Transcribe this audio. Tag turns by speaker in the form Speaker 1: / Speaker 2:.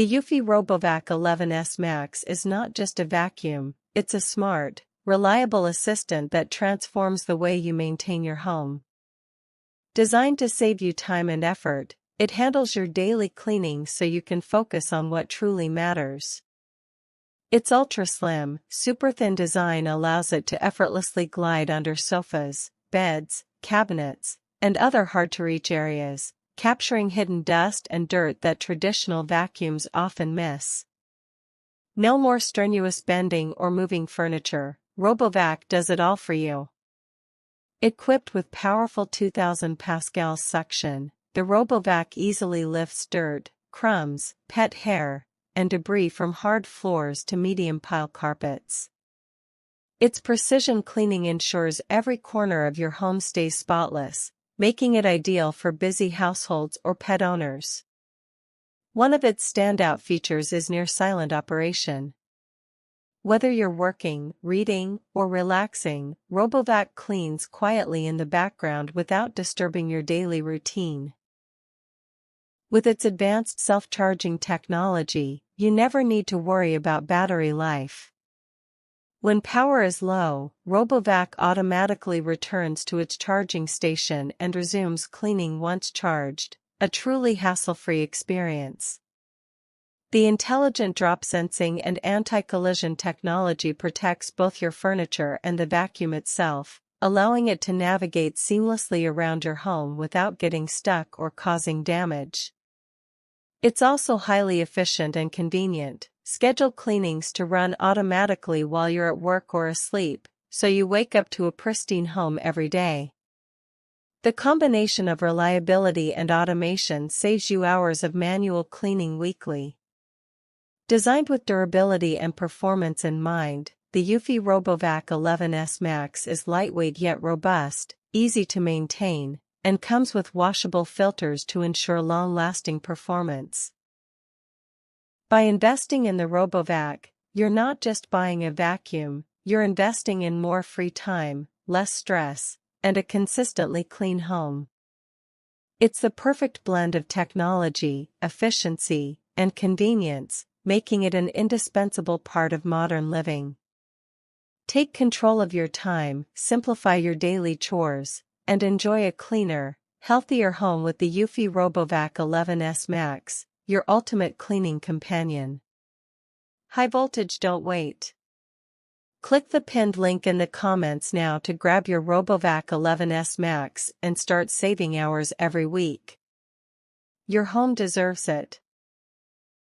Speaker 1: The Eufy RoboVac 11S Max is not just a vacuum, it's a smart, reliable assistant that transforms the way you maintain your home. Designed to save you time and effort, it handles your daily cleaning so you can focus on what truly matters. Its ultra-slim, super-thin design allows it to effortlessly glide under sofas, beds, cabinets, and other hard-to-reach areas, capturing hidden dust and dirt that traditional vacuums often miss. No more strenuous bending or moving furniture, RoboVac does it all for you. Equipped with powerful 2000 pascal suction, the RoboVac easily lifts dirt, crumbs, pet hair, and debris from hard floors to medium-pile carpets. Its precision cleaning ensures every corner of your home stays spotless, making it ideal for busy households or pet owners. One of its standout features is near-silent operation. Whether you're working, reading, or relaxing, RoboVac cleans quietly in the background without disturbing your daily routine. With its advanced self-charging technology, you never need to worry about battery life. When power is low, RoboVac automatically returns to its charging station and resumes cleaning once charged, a truly hassle-free experience. The intelligent drop sensing and anti-collision technology protects both your furniture and the vacuum itself, allowing it to navigate seamlessly around your home without getting stuck or causing damage. It's also highly efficient and convenient. Schedule cleanings to run automatically while you're at work or asleep, so you wake up to a pristine home every day. The combination of reliability and automation saves you hours of manual cleaning weekly. Designed with durability and performance in mind, the Eufy RoboVac 11S Max is lightweight yet robust, easy to maintain, and comes with washable filters to ensure long-lasting performance. By investing in the RoboVac, you're not just buying a vacuum, you're investing in more free time, less stress, and a consistently clean home. It's the perfect blend of technology, efficiency, and convenience, making it an indispensable part of modern living. Take control of your time, simplify your daily chores, and enjoy a cleaner, healthier home with the Eufy RoboVac 11S Max, your ultimate cleaning companion. High voltage, don't wait. Click the pinned link in the comments now to grab your RoboVac 11S Max and start saving hours every week. Your home deserves it.